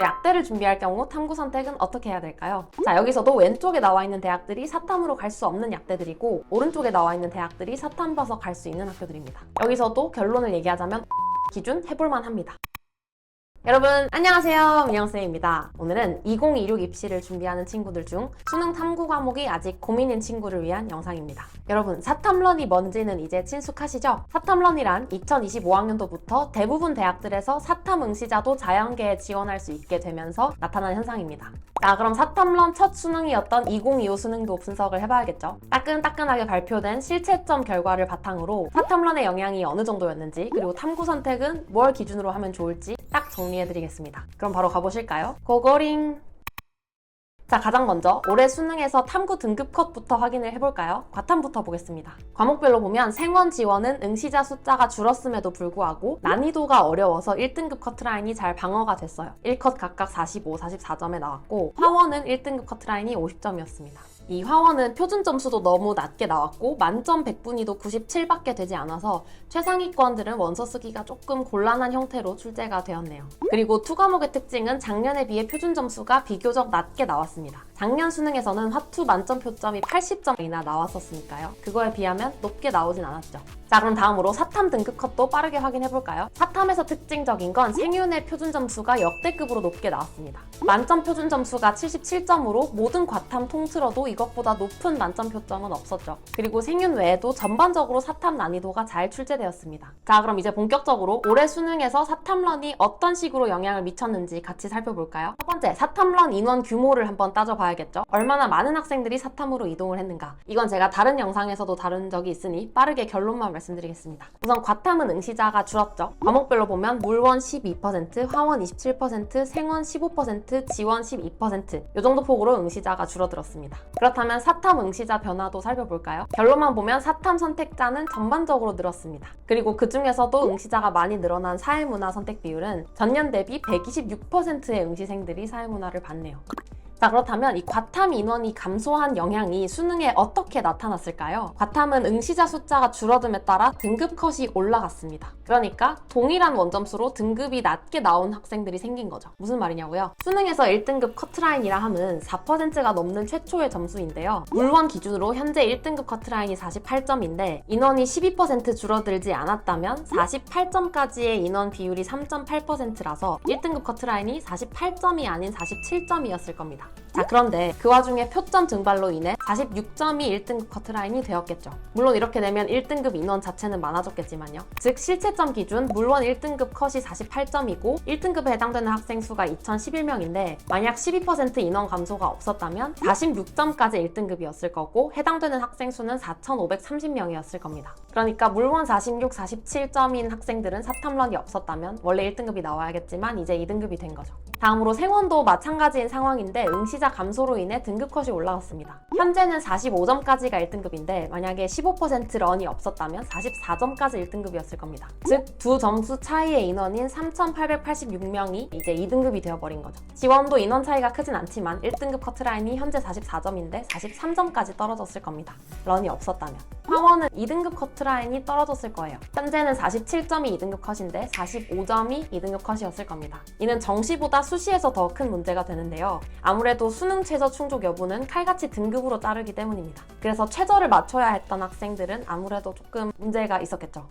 약대를 준비할 경우 탐구 선택은 어떻게 해야 될까요? 자, 여기서도 왼쪽에 나와 있는 대학들이 사탐으로 갈 수 없는 약대들이고 오른쪽에 나와 있는 대학들이 사탐 봐서 갈 수 있는 학교들입니다. 여기서도 결론을 얘기하자면 기준 해볼만 합니다. 여러분 안녕하세요, 민영쌤입니다. 오늘은 2026 입시를 준비하는 친구들 중 수능 탐구 과목이 아직 고민인 친구를 위한 영상입니다. 여러분 사탐런이 뭔지는 이제 친숙하시죠? 사탐런이란 2025학년도부터 대부분 대학들에서 사탐 응시자도 자연계에 지원할 수 있게 되면서 나타난 현상입니다. 자, 그럼 사탐런 첫 수능이었던 2025 수능도 분석을 해봐야겠죠. 따끈따끈하게 발표된 실채점 결과를 바탕으로 사탐런의 영향이 어느 정도였는지, 그리고 탐구 선택은 뭘 기준으로 하면 좋을지 딱 정리해드리겠습니다. 그럼 바로 가보실까요? 고고링! 자, 가장 먼저 올해 수능에서 탐구 등급 컷부터 확인을 해볼까요? 과탐부터 보겠습니다. 과목별로 보면 생원 지원은 응시자 숫자가 줄었음에도 불구하고 난이도가 어려워서 1등급 커트라인이 잘 방어가 됐어요. 1컷 각각 45, 44점에 나왔고 화원은 1등급 커트라인이 50점이었습니다. 이 화원은 표준 점수도 너무 낮게 나왔고 만점 100분위도 97밖에 되지 않아서 최상위권들은 원서 쓰기가 조금 곤란한 형태로 출제가 되었네요. 그리고 투 과목의 특징은 작년에 비해 표준 점수가 비교적 낮게 나왔습니다. 작년 수능에서는 화투 만점 표점이 80점이나 나왔었으니까요. 그거에 비하면 높게 나오진 않았죠. 자, 그럼 다음으로 사탐 등급 컷도 빠르게 확인해볼까요? 사탐에서 특징적인 건 생윤의 표준 점수가 역대급으로 높게 나왔습니다. 만점 표준 점수가 77점으로 모든 과탐 통틀어도 이것보다 높은 만점 표점은 없었죠. 그리고 생윤 외에도 전반적으로 사탐 난이도가 잘 출제되었습니다. 자, 그럼 이제 본격적으로 올해 수능에서 사탐런이 어떤 식으로 영향을 미쳤는지 같이 살펴볼까요? 첫 번째, 사탐런 인원 규모를 한번 따져봐야겠죠. 얼마나 많은 학생들이 사탐으로 이동을 했는가. 이건 제가 다른 영상에서도 다룬 적이 있으니 빠르게 결론만 말씀드리겠습니다. 우선 과탐은 응시자가 줄었죠. 과목별로 보면 물원 12%, 화원 27%, 생원 15%, 지원 12%, 이 정도 폭으로 응시자가 줄어들었습니다. 그렇다면 사탐 응시자 변화도 살펴볼까요? 결론만 보면 사탐 선택자는 전반적으로 늘었습니다. 그리고 그 중에서도 응시자가 많이 늘어난 사회문화 선택 비율은 전년 대비 126%의 응시생들이 사회문화를 봤네요. 자, 그렇다면 이 과탐 인원이 감소한 영향이 수능에 어떻게 나타났을까요? 과탐은 응시자 숫자가 줄어듦에 따라 등급 컷이 올라갔습니다. 그러니까 동일한 원점수로 등급이 낮게 나온 학생들이 생긴 거죠. 무슨 말이냐고요? 수능에서 1등급 커트라인이라 함은 4%가 넘는 최초의 점수인데요. 물원 기준으로 현재 1등급 커트라인이 48점인데 인원이 12% 줄어들지 않았다면 48점까지의 인원 비율이 3.8%라서 1등급 커트라인이 48점이 아닌 47점이었을 겁니다. 자, 그런데 그 와중에 표점 증발로 인해 46점이 1등급 커트라인이 되었겠죠. 물론 이렇게 되면 1등급 인원 자체는 많아졌겠지만요. 즉 실채점 기준 물론 1등급 컷이 48점이고 1등급에 해당되는 학생 수가 2011명인데 만약 12% 인원 감소가 없었다면 46점까지 1등급이었을 거고 해당되는 학생 수는 4,530명이었을 겁니다. 그러니까 물론 46, 47점인 학생들은 사탐런이 없었다면 원래 1등급이 나와야겠지만 이제 2등급이 된 거죠. 다음으로 생원도 마찬가지인 상황인데 응시자 감소로 인해 등급 컷이 올라갔습니다. 현재는 45점까지가 1등급인데 만약에 15% 런이 없었다면 44점까지 1등급이었을 겁니다. 즉 두 점수 차이의 인원인 3,886명이 이제 2등급이 되어버린 거죠. 지원도 인원 차이가 크진 않지만 1등급 커트라인이 현재 44점인데 43점까지 떨어졌을 겁니다. 런이 없었다면. 화원은 2등급 커트라인이 떨어졌을 거예요. 현재는 47점이 2등급 컷인데 45점이 2등급 컷이었을 겁니다. 이는 정시보다 수시에서 더 큰 문제가 되는데요. 아무래도 수능 최저 충족 여부는 칼같이 등급으로 따르기 때문입니다. 그래서 최저를 맞춰야 했던 학생들은 아무래도 조금 문제가 있었겠죠.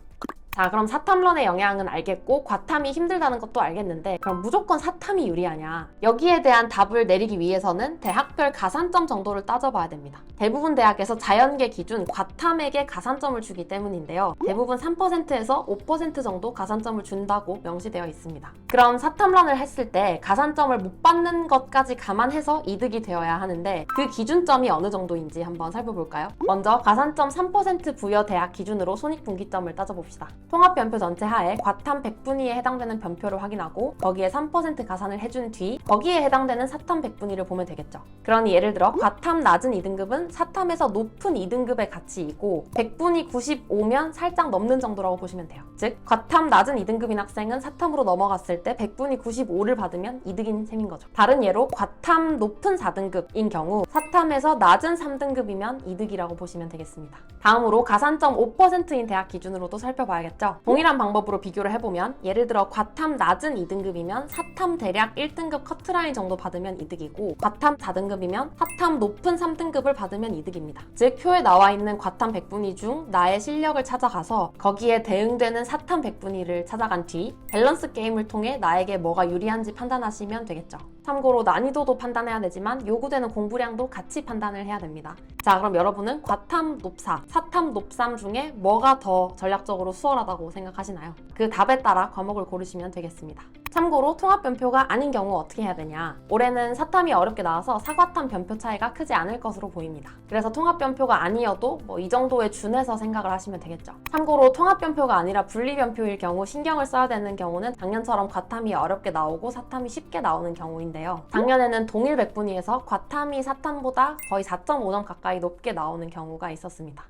자, 그럼 사탐런의 영향은 알겠고 과탐이 힘들다는 것도 알겠는데 그럼 무조건 사탐이 유리하냐? 여기에 대한 답을 내리기 위해서는 대학별 가산점 정도를 따져봐야 됩니다. 대부분 대학에서 자연계 기준 과탐에게 가산점을 주기 때문인데요. 대부분 3%에서 5% 정도 가산점을 준다고 명시되어 있습니다. 그럼 사탐런을 했을 때 가산점을 못 받는 것까지 감안해서 이득이 되어야 하는데 그 기준점이 어느 정도인지 한번 살펴볼까요? 먼저 가산점 3% 부여 대학 기준으로 손익분기점을 따져봅시다. 통합변표 전체 하에 과탐 100분위에 해당되는 변표를 확인하고 거기에 3% 가산을 해준 뒤 거기에 해당되는 사탐 100분위를 보면 되겠죠. 그러니 예를 들어 과탐 낮은 2등급은 사탐에서 높은 2등급의 가치이고 100분위 95면 살짝 넘는 정도라고 보시면 돼요. 즉 과탐 낮은 2등급인 학생은 사탐으로 넘어갔을 때 100분위 95를 받으면 이득인 셈인 거죠. 다른 예로 과탐 높은 4등급인 경우 사탐에서 낮은 3등급이면 이득이라고 보시면 되겠습니다. 다음으로 가산점 5%인 대학 기준으로도 살펴봐야겠죠. 있죠. 동일한 방법으로 비교를 해보면 예를 들어 과탐 낮은 2등급이면 사탐 대략 1등급 커트라인 정도 받으면 이득이고 과탐 4등급이면 사탐 높은 3등급을 받으면 이득입니다. 즉 표에 나와 있는 과탐 100분위 중 나의 실력을 찾아가서 거기에 대응되는 사탐 100분위를 찾아간 뒤 밸런스 게임을 통해 나에게 뭐가 유리한지 판단하시면 되겠죠. 참고로 난이도도 판단해야 되지만 요구되는 공부량도 같이 판단을 해야 됩니다. 자, 그럼 여러분은 과탐 높4, 사탐 높3 중에 뭐가 더 전략적으로 수월하다고 생각하시나요? 그 답에 따라 과목을 고르시면 되겠습니다. 참고로 통합변표가 아닌 경우 어떻게 해야 되냐? 올해는 사탐이 어렵게 나와서 사과탐 변표 차이가 크지 않을 것으로 보입니다. 그래서 통합변표가 아니어도 이 정도에 준해서 생각을 하시면 되겠죠. 참고로 통합변표가 아니라 분리변표일 경우 신경을 써야 되는 경우는 작년처럼 과탐이 어렵게 나오고 사탐이 쉽게 나오는 경우인데요. 작년에는 동일 백분위에서 과탐이 사탐보다 거의 4.5점 가까이 높게 나오는 경우가 있었습니다.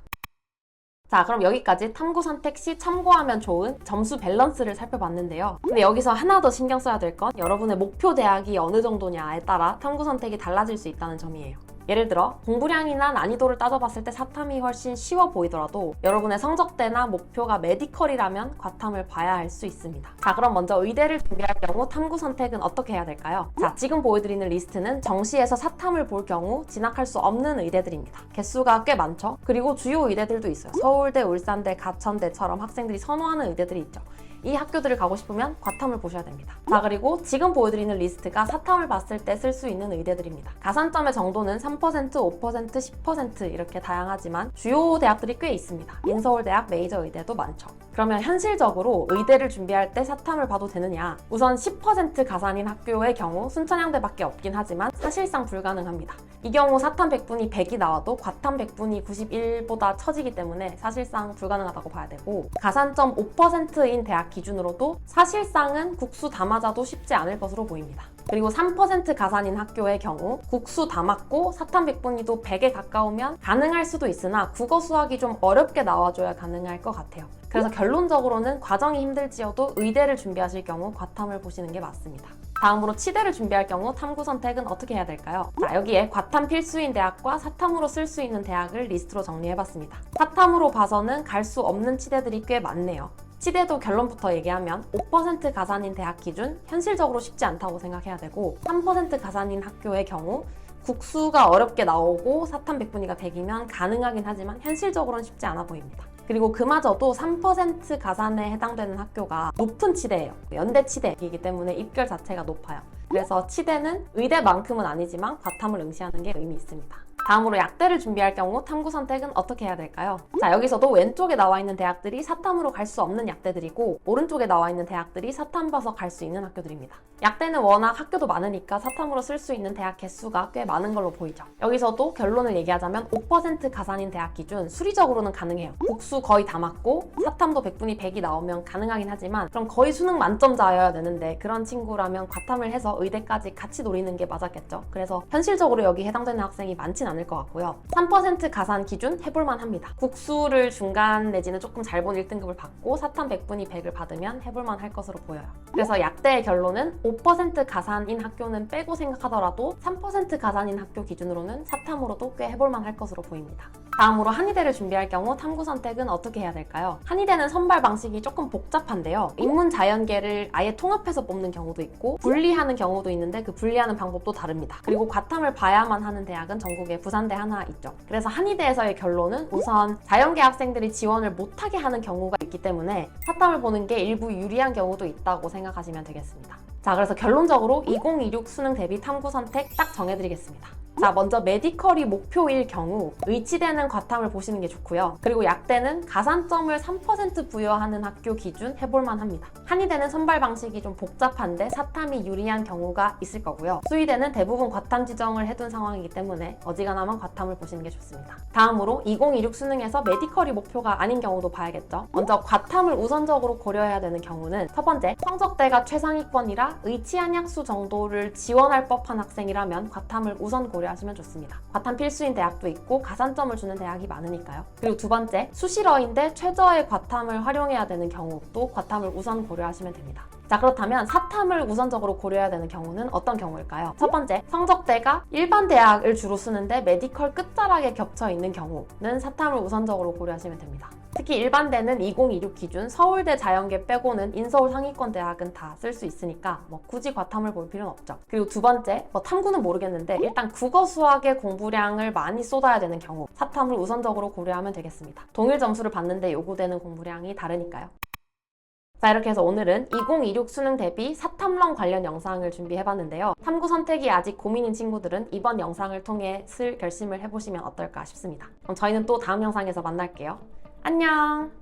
자, 그럼 여기까지 탐구 선택 시 참고하면 좋은 점수 밸런스를 살펴봤는데요. 근데 여기서 하나 더 신경 써야 될 건 여러분의 목표 대학이 어느 정도냐에 따라 탐구 선택이 달라질 수 있다는 점이에요. 예를 들어 공부량이나 난이도를 따져봤을 때 사탐이 훨씬 쉬워 보이더라도 여러분의 성적대나 목표가 메디컬이라면 과탐을 봐야 할 수 있습니다. 자, 그럼 먼저 의대를 준비할 경우 탐구 선택은 어떻게 해야 될까요? 자, 지금 보여드리는 리스트는 정시에서 사탐을 볼 경우 진학할 수 없는 의대들입니다. 개수가 꽤 많죠? 그리고 주요 의대들도 있어요. 서울대, 울산대, 가천대처럼 학생들이 선호하는 의대들이 있죠. 이 학교들을 가고 싶으면 과탐을 보셔야 됩니다. 자, 그리고 지금 보여드리는 리스트가 사탐을 봤을 때 쓸 수 있는 의대들입니다. 가산점의 정도는 3%, 5%, 10% 이렇게 다양하지만 주요 대학들이 꽤 있습니다. 인서울대학, 메이저 의대도 많죠. 그러면 현실적으로 의대를 준비할 때 사탐을 봐도 되느냐? 우선 10% 가산인 학교의 경우 순천향대밖에 없긴 하지만 사실상 불가능합니다. 이 경우 사탐 100분이 100이 나와도 과탐 100분이 91보다 처지기 때문에 사실상 불가능하다고 봐야 되고 가산점 5%인 대학 기준으로도 사실상은 국수 다 맞아도 쉽지 않을 것으로 보입니다. 그리고 3% 가산인 학교의 경우 국수 다 맞고 사탐 100분위도 100에 가까우면 가능할 수도 있으나 국어 수학이 좀 어렵게 나와줘야 가능할 것 같아요. 그래서 결론적으로는 과정이 힘들지어도 의대를 준비하실 경우 과탐을 보시는 게 맞습니다. 다음으로 치대를 준비할 경우 탐구 선택은 어떻게 해야 될까요? 자, 여기에 과탐 필수인 대학과 사탐으로 쓸 수 있는 대학을 리스트로 정리해봤습니다. 사탐으로 봐서는 갈 수 없는 치대들이 꽤 많네요. 치대도 결론부터 얘기하면 5% 가산인 대학 기준 현실적으로 쉽지 않다고 생각해야 되고 3% 가산인 학교의 경우 국수가 어렵게 나오고 사탐 100분위가 100이면 가능하긴 하지만 현실적으로는 쉽지 않아 보입니다. 그리고 그마저도 3% 가산에 해당되는 학교가 높은 치대예요. 연대 치대이기 때문에 입결 자체가 높아요. 그래서 치대는 의대만큼은 아니지만 과탐을 응시하는 게 의미 있습니다. 다음으로 약대를 준비할 경우 탐구 선택은 어떻게 해야 될까요? 자, 여기서도 왼쪽에 나와 있는 대학들이 사탐으로 갈 수 없는 약대들이고 오른쪽에 나와 있는 대학들이 사탐 봐서 갈 수 있는 학교들입니다. 약대는 워낙 학교도 많으니까 사탐으로 쓸 수 있는 대학 개수가 꽤 많은 걸로 보이죠. 여기서도 결론을 얘기하자면 5% 가산인 대학 기준 수리적으로는 가능해요. 국수 거의 다 맞고 사탐도 100분이 100이 나오면 가능하긴 하지만 그럼 거의 수능 만점자여야 되는데 그런 친구라면 과탐을 해서 의대까지 같이 노리는 게 맞았겠죠. 그래서 현실적으로 여기 해당되는 학생이 많진 않을 것 같고요. 3% 가산 기준 해볼만 합니다. 국수를 중간 내지는 조금 잘 본 1등급을 받고 사탐 100분이 100을 받으면 해볼만 할 것으로 보여요. 그래서 약대의 결론은 5% 가산인 학교는 빼고 생각하더라도 3% 가산인 학교 기준으로는 사탐으로도 꽤 해볼만 할 것으로 보입니다. 다음으로 한의대를 준비할 경우 탐구 선택은 어떻게 해야 될까요? 한의대는 선발 방식이 조금 복잡한데요. 인문 자연계를 아예 통합해서 뽑는 경우도 있고 분리하는 경우도 있는데 그 분리하는 방법도 다릅니다. 그리고 과탐을 봐야만 하는 대학은 전국에 부산대 하나 있죠. 그래서 한의대에서의 결론은 우선 자연계 학생들이 지원을 못하게 하는 경우가 있기 때문에 사탐을 보는 게 일부 유리한 경우도 있다고 생각하시면 되겠습니다. 자, 그래서 결론적으로 2026 수능 대비 탐구 선택 딱 정해드리겠습니다. 자, 먼저 메디컬이 목표일 경우 의치대는 과탐을 보시는 게 좋고요. 그리고 약대는 가산점을 3% 부여하는 학교 기준 해볼만 합니다. 한의대는 선발 방식이 좀 복잡한데 사탐이 유리한 경우가 있을 거고요. 수의대는 대부분 과탐 지정을 해둔 상황이기 때문에 어지간하면 과탐을 보시는 게 좋습니다. 다음으로 2026 수능에서 메디컬이 목표가 아닌 경우도 봐야겠죠. 먼저 과탐을 우선적으로 고려해야 되는 경우는 첫 번째, 성적대가 최상위권이라 의치 한약수 정도를 지원할 법한 학생이라면 과탐을 우선 고려하시면 좋습니다. 과탐 필수인 대학도 있고 가산점을 주는 대학이 많으니까요. 그리고 두 번째, 수시러인데 최저의 과탐을 활용해야 되는 경우 또 과탐을 우선 고려하시면 됩니다. 자, 그렇다면 사탐을 우선적으로 고려해야 되는 경우는 어떤 경우일까요? 첫 번째, 성적대가 일반 대학을 주로 쓰는데 메디컬 끝자락에 겹쳐 있는 경우는 사탐을 우선적으로 고려하시면 됩니다. 특히 일반대는 2026 기준 서울대 자연계 빼고는 인서울 상위권 대학은 다 쓸 수 있으니까 굳이 과탐을 볼 필요는 없죠. 그리고 두 번째, 탐구는 모르겠는데 일단 국어 수학의 공부량을 많이 쏟아야 되는 경우 사탐을 우선적으로 고려하면 되겠습니다. 동일 점수를 받는데 요구되는 공부량이 다르니까요. 자, 이렇게 해서 오늘은 2026 수능 대비 사탐론 관련 영상을 준비해봤는데요. 탐구 선택이 아직 고민인 친구들은 이번 영상을 통해 결심을 해보시면 어떨까 싶습니다. 그럼 저희는 또 다음 영상에서 만날게요. 안녕!